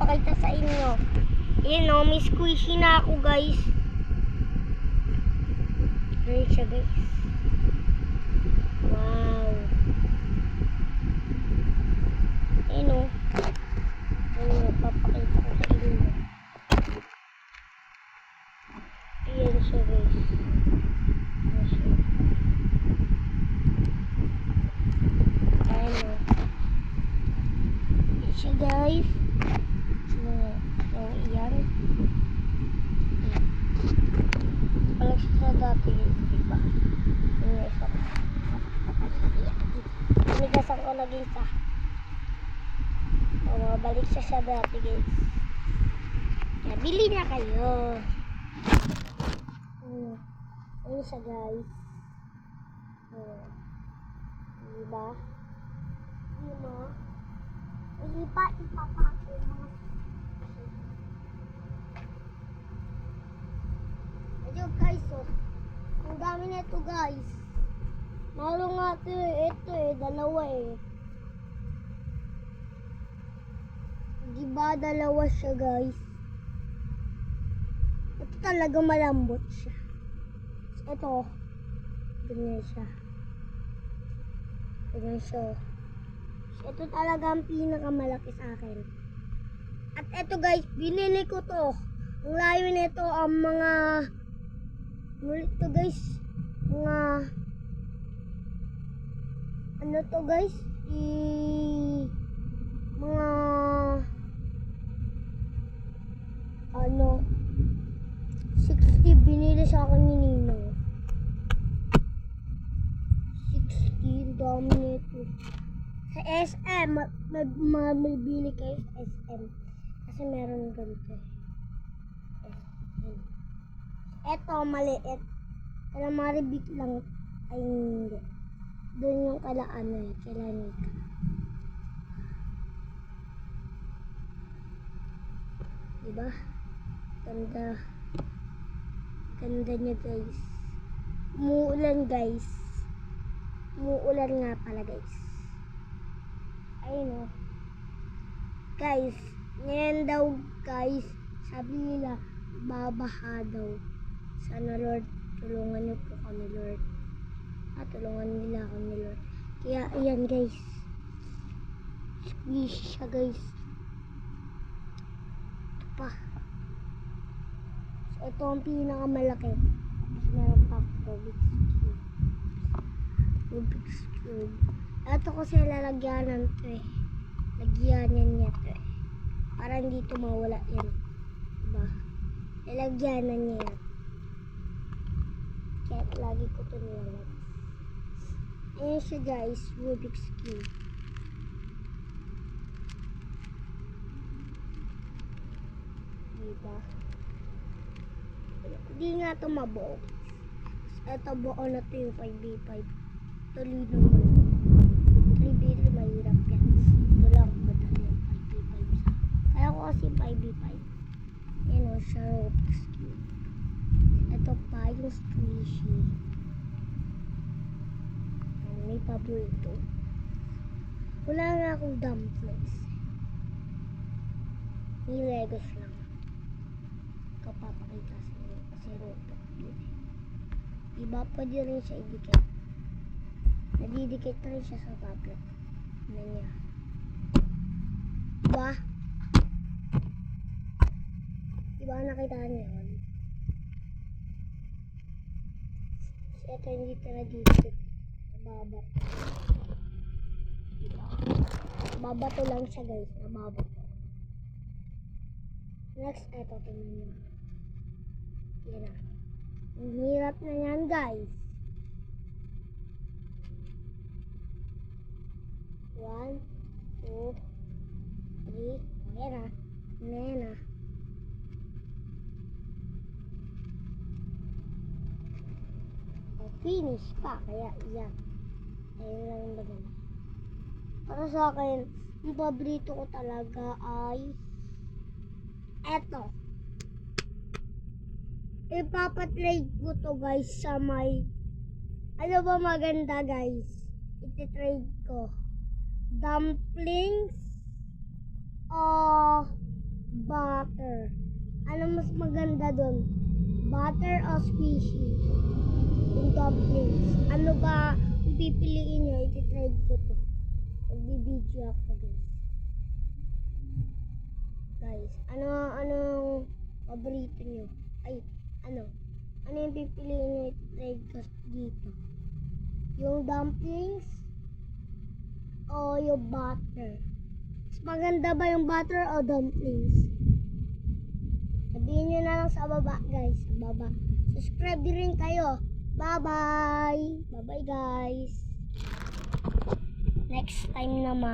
ipapakita sa inyo. Ayan o, may squishy na ako guys. Ayan siya guys. Wow. Ayan o. Ayan, ipapakita ko sa inyo. Ayan siya guys. Ayan siya. Ayan o. Ayan siya guys. Iyan. Balik siya sa dati guys, diba? Ayan isa. Pinigasan ko na guys ah. O, balik siya sa dati guys. Kaya bili na kayo. Ayan siya guys. Diba? Diba? Ipapakita mo. Ayo guys, oh. Ang dami na ito guys. Meron nga ito dalawa eh. Diba dalawa siya guys? Ito talaga malambot siya. Ito, ganyan siya. Ganyan siya. Ito talaga ang pinakamalaki sa akin. At ito guys, binili ko to. Ang layo nito ang mga ulit to guys. Mga ano to guys? Mga ano 60 binili sa akin ni Ninong. 60 dami nito. Sa SM, mabibili kayo sa SM. Kasi meron ganito. SM. Ito, maliit. Calamari lang. Ay, hindi. Doon yung kala Nika. Diba? Ganda. Ganda niya guys. Umuulan guys. Umuulan nga pala guys. Ayun o. Guys, ngayon daw guys, sabi nila, babaha daw. Sana Lord, tulungan niyo po kami Lord. At tulungan nila kami Lord. Kaya ayan guys. Squishy siya guys. Ito pa. So, ito ang pinakamalaki. Tapos meron pa Rubik's Cube. Ito kasi lalagyanan to eh. Lagyanan niya to eh. Para hindi ito mawala yan. Diba? Lalagyanan niya yan. Kaya lagi ko ito nilalag. Ayan siya guys. Rubik's Cube. Diba? Hindi nga ito mabuo. Ito buo na ito yung 5v5. Tuloy naman. 3v3 mahirap yan. Ito lang madali yung 5v5 sa. Kaya ko kasi 5v5. Yan o siya Rubik's Cube. Ito pa yung squishy. May paborito. Wala nga akong dumplings. May Legos lang. Kapapakita sa inyo kasi Rubik's Cube. Diba pwede rin siya idikit. Nadidikit na rin siya sa tablet na niya. Diba? Diba nakita niyo yun? So, ito hindi ito nadidikit. Nababato. Diba? Nababato lang siya guys. Nababato. Next, ito tingnan niyo. Yan na. Ang hirap na yan guys. 1, 2, 3. Ayan na. Ayan na. Finish pa. Kaya yan. Ayun lang yung bagay. Para sa akin, ang paborito ko talaga ay eto. Ipapatrade ko to guys sa may ano ba maganda guys? Iti-trade ko dumplings butter. Ano mas maganda doon? Butter o squishy? Yung dumplings. Ano ba yung pipiliin nyo? Iti-try ko to. Magbibideo ako guys. Guys, anong paborito nyo? Ay, ano yung pipiliin nyo? Iti-try ko dito. Yung dumplings o yung butter? Mas maganda ba yung butter o dumplings? Sabihin nyo na lang sa baba guys. Sa baba. Subscribe din rin kayo. Bye bye. Bye bye guys. Next time naman.